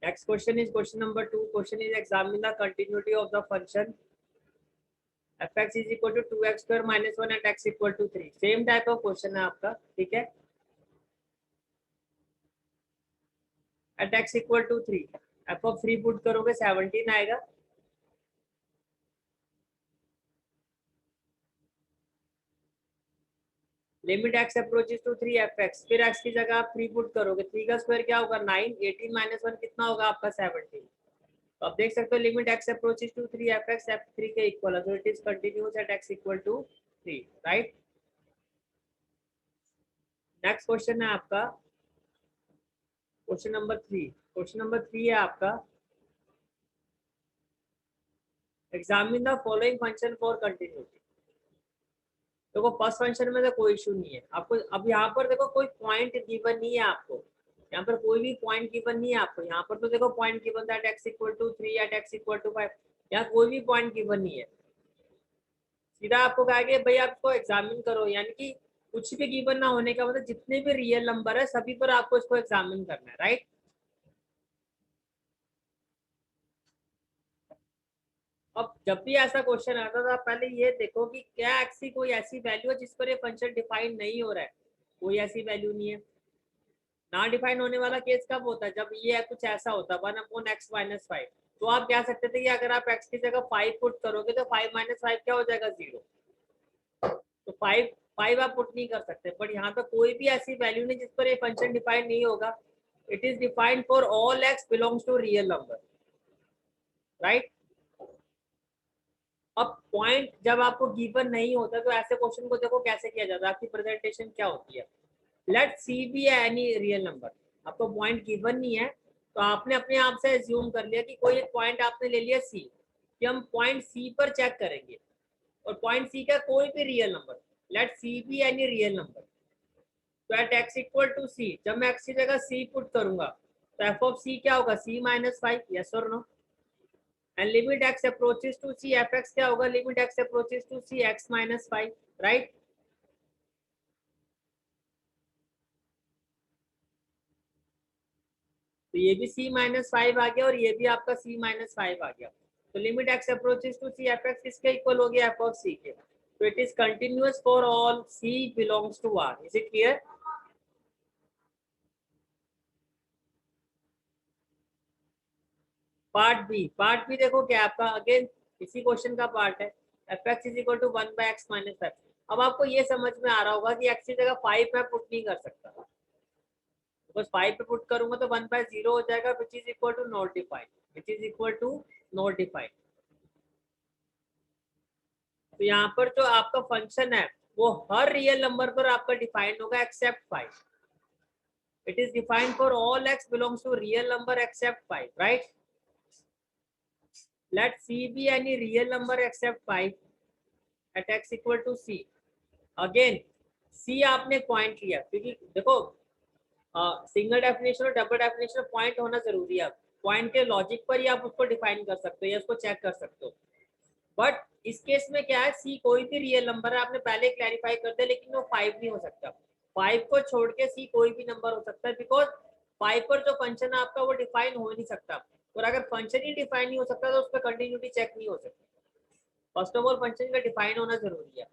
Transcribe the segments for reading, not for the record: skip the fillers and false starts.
Next question is question number 2. Question is examine the continuity of the function fx is equal to 2x square minus 1 and x equal to 3. Same type of question है आपका, ठीक है. At x equal to 3 F of 3 put करोगे 17 आएगा. Limit x approaches to 3 fx, फिर x की जगह आप 3 पुट करोगे. 3 का स्क्वायर क्या होगा 9, 18 माइनस 1 कितना होगा आपका 17. तो आप देख सकते हो limit x approaches to 3 fx f3 के इक्वल है, so it is continuous at x equal to 3, right. Next question है आपका क्वेश्चन नंबर 3. क्वेश्चन नंबर 3 है आपका examine the following function for continuity. देखो फर्स्ट फंक्शन में तो कोई इशू नहीं है आपको. अब यहाँ पर देखो कोई पॉइंट गिवन नहीं है आपको, यहाँ पर कोई भी पॉइंट गिवन नहीं है आपको. यहाँ पर तो देखो पॉइंट गिवन था at X equal to 3 at X equal to 5. यहाँ कोई भी पॉइंट गिवन नहीं है. सीधा आपको कहा कि भाई आप इसको एग्जामिन करो, यानी कि कुछ भी गिवन ना होने का मतलब जितने भी रियल नंबर है सभी पर आपको इसको एग्जामिन करना है, राइट. अब जब भी ऐसा क्वेश्चन आता था पहले ये देखो कि क्या एक्स की कोई ऐसी वैल्यू है जिस पर ये फंक्शन डिफाइन नहीं हो रहा है. कोई ऐसी वैल्यू नहीं है. ना डिफाइन होने वाला केस कब होता है, जब ये कुछ ऐसा होता है 1/x-5. तो आप कह सकते थे कि अगर आप x की जगह 5 पुट करोगे तो 5 - 5 क्या हो जाएगा 0. तो 5 आप पुट नहीं कर सकते. बट यहाँ पे कोई भी ऐसी वैल्यू नहीं जिस पर ये फंक्शन डिफाइन नहीं होगा. It is defined for all x belongs to real number, right. अब पॉइंट जब आपको गिवन नहीं होता तो ऐसे क्वेश्चन को देखो कैसे किया जाता है. आपकी प्रेजेंटेशन क्या होती है, let C be any real number. आपको पॉइंट गिवन नहीं है तो आपने अपने आप से एज्यूम कर लिया कि कोई एक पॉइंट आपने ले लिया सी, कि हम पॉइंट सी पर चेक करेंगे और पॉइंट सी का कोई भी real number, let C be any real number. तो at X equal to C, जब मैं एक्स की जगह सी पुट करूंगा तो एफ ऑफ सी क्या होगा c-5, यस और no. And limit x approaches to C F X क्या होगा limit x approaches to C x-5, right. तो ये भी c-5 आ गया और ये भी आपका c-5 आ गया. तो limit x approaches to C F X किसके इक्वल हो गया एफ ऑफ सी के. तो it is continuous for all c belongs to r. Is it clear. Part B देखो क्या आपका अगेन इसी क्वेश्चन का पार्ट है. F X is equal to 1/x-5. अब आपको ये समझ में आ रहा होगा कि x की जगह 5 मैं पुट नहीं कर सकता. बस 5 पे पुट करूंगा तो 1/0 हो जाएगा which is equal to not defined. Which is equal to not defined. तो यहाँ पर जो आपका फंक्शन है वो हर रियल नंबर पर आपका डिफाइंड होगा except 5. It is defined for all x belongs to real number except 5, right. Let c be any real number except 5 at x equal to c. Again c आपने point लिया क्योंकि देखो single definition और double definition point होना जरूरी है. Point के logic पर ही आप उसको डिफाइन कर सकते हो या उसको चेक कर सकते हो. बट इस केस में क्या है सी कोई भी रियल नंबर है, आपने पहले क्लैरिफाई कर दिया, लेकिन वो 5 नहीं हो सकता. 5 को छोड़ के सी कोई भी नंबर हो सकता है बिकॉज 5 पर जो फंक्शन है आपका वो डिफाइन हो नहीं सकता. और अगर फंक्शन ही डिफाइन नहीं हो सकता तो उस पर कंटिन्यूटी चेक नहीं हो सकती. फर्स्ट ऑफ ऑल फंक्शन का डिफाइन होना जरूरी है.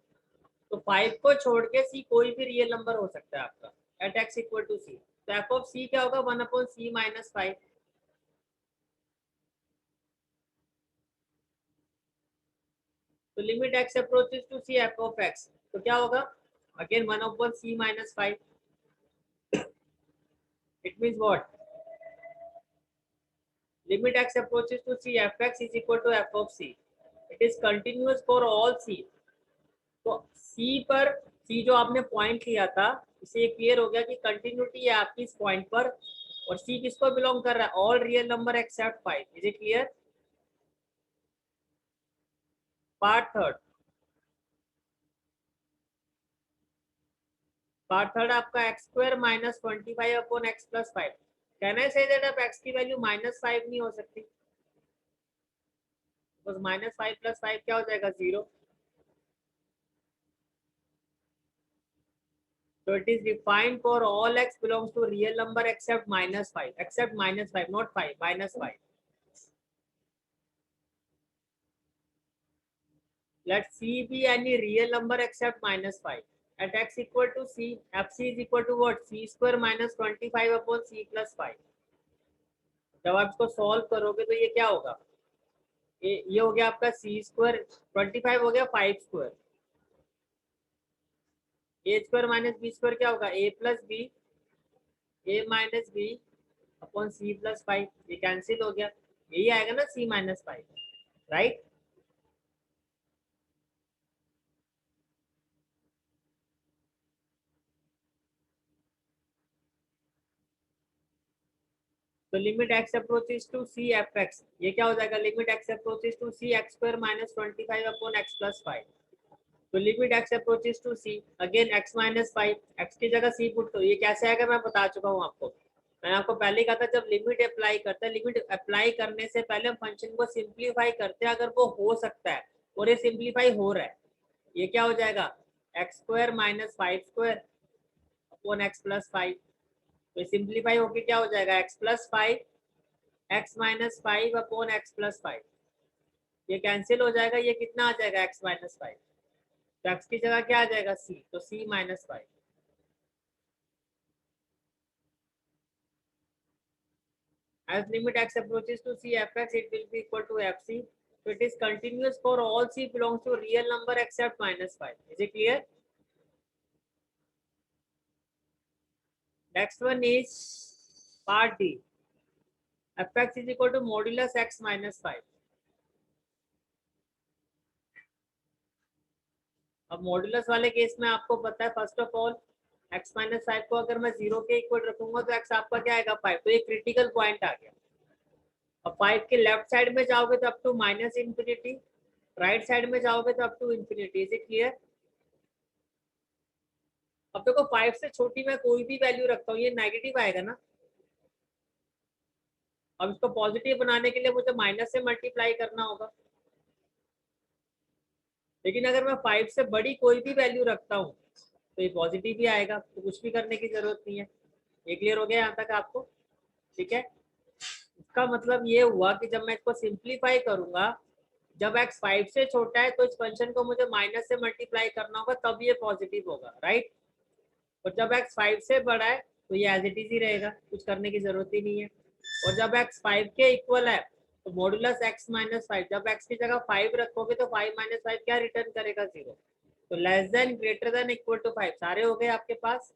तो 5 को छोड़ के सी कोई भी रियल नंबर हो सकता है आपका at X equal to C. तो एफ ऑफ सी क्या होगा 1/c-5. तो limit x approaches to C F of X तो क्या होगा again 1/c-5. It means what limit x approaches to c fx is equal to f of c. It is continuous for all c. तो c पर c जो आपने point लिया था इसे ये क्लियर हो गया कि कंटिन्यूटी है आपकी इस पॉइंट पर. और c किसको बिलोंग कर रहा है all real number except 5. Is it clear. Part third आपका x² - 25/x+5. Can I say that अब x की वैल्यू -5 नहीं हो सकती. बस -5 + 5 क्या हो जाएगा 0. So it is defined for all x belongs to real number except -5. Except -5, not 5, -5. Let C be any real number except -5. At x equal to C, fc is equal to what? C square minus 25 upon C plus 5. जब आप इसको solve करोगे तो ये क्या होगा? ये हो गया आपका C स्क्वायर, 25 हो गया 5 square, a square minus b square क्या होगा? A plus b, a minus b upon c plus 5. ये कैंसिल हो गया, यही आएगा ना C माइनस 5, राइट? तो limit x approaches to C F x, ये क्या हो जाएगा? Limit x approaches to c x square minus 25 upon x plus 5. तो limit x approaches to c, again x minus 5, x की जगह सी पुट करो. ये कैसे आएगा मैं बता चुका हूँ आपको. मैंने आपको पहले कहा था जब लिमिट अप्लाई करते हैं, लिमिट अप्लाई करने से पहले हम फंक्शन को सिंप्लीफाई करते हैं अगर वो हो सकता है, और ये सिंप्लीफाई हो रहा है. ये क्या हो जाएगा? X square minus 5 square upon x plus 5. तो सिंप्लीफाई होके क्या हो जाएगा? X plus 5 x minus 5 upon x plus 5. ये कैंसिल हो जाएगा, ये कितना आ जाएगा? X minus 5. तो एक्स की जगह क्या आ जाएगा? सी, तो सी minus 5. As limit x approaches to c fx, it will be equal to fc. So it is continuous for all c belongs to real number except -5. Is it clear? Next one is part D. fx is equal to modulus x minus 5. अब modulus वाले case में आपको पता है first of all x minus 5 को अगर मैं 0 के इक्वल रखूंगा तो x आपका क्या आएगा? 5. तो ये क्रिटिकल पॉइंट आ गया. अब 5 के लेफ्ट साइड में जाओगे तो up to minus infinity, right side में जाओगे तो up to infinity. Is it clear? अब देखो 5 से छोटी मैं कोई भी वैल्यू रखता हूँ, ये नेगेटिव आएगा ना. अब इसको पॉजिटिव बनाने के लिए मुझे माइनस से मल्टीप्लाई करना होगा. लेकिन अगर मैं 5 से बड़ी कोई भी वैल्यू रखता हूँ तो ये पॉजिटिव ही आएगा, तो कुछ भी करने की जरूरत नहीं है. ये क्लियर हो गया यहाँ तक आपको? ठीक है. इसका मतलब ये हुआ कि जब मैं इसको सिंप्लीफाई करूंगा, जब x 5 से छोटा है तो इस फंक्शन को मुझे माइनस से मल्टीप्लाई करना होगा, तब ये पॉजिटिव होगा, राइट? और जब x 5 से बड़ा है तो ये एज इट इज ही रहेगा, कुछ करने की जरूरत ही नहीं है. और जब x 5 के इक्वल है तो मॉडुलस x माइनस 5, जब x की जगह 5 रखोगे तो 5 माइनस 5 क्या रिटर्न करेगा? 0. तो less than greater than equal to 5 सारे हो गए आपके पास.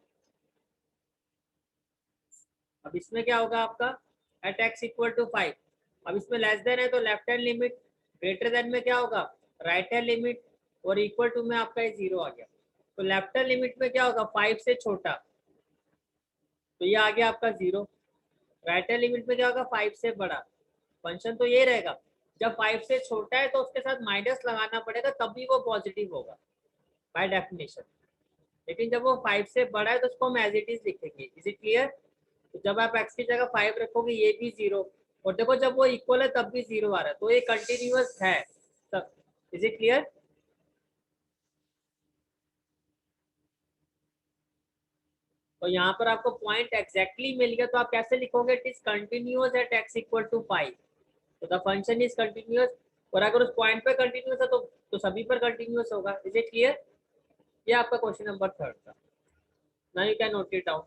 अब इसमें क्या होगा आपका? At x equal to 5. अब इसमें लेस देन है तो left hand limit, greater than में क्या होगा? राइट हैंड लिमिट, और इक्वल टू में आपका 0 आ गया. तो लेफ्ट हैंड लिमिट में क्या होगा? 5 से छोटा, तो ये आ गया आपका 0. राइट हैंड लिमिट में क्या होगा? 5 से बड़ा. फंक्शन तो ये रहेगा, जब 5 से छोटा है तो उसके साथ माइनस लगाना पड़ेगा, तभी वो पॉजिटिव होगा बाय डेफिनेशन. लेकिन जब वो 5 से बड़ा है तो उसको हम एज इट इज लिखेंगे. Is it clear? तो जब आप x की जगह 5 रखोगे ये भी 0, और देखो जब वो इक्वल है तब भी 0 आ रहा है, तो ये कंटिन्यूअस है सब. Is it clear? तो यहाँ पर आपको पॉइंट एग्जैक्टली मिल गया, तो आप कैसे लिखोगे? It is continuous at x equal to 5. तो द फंक्शन इज कंटिन्यूअस, और अगर उस पॉइंट पे कंटिन्यूअस है तो सभी पर कंटिन्यूअस होगा. Is it clear? ये आपका क्वेश्चन नंबर 3 था. Now you can note it down.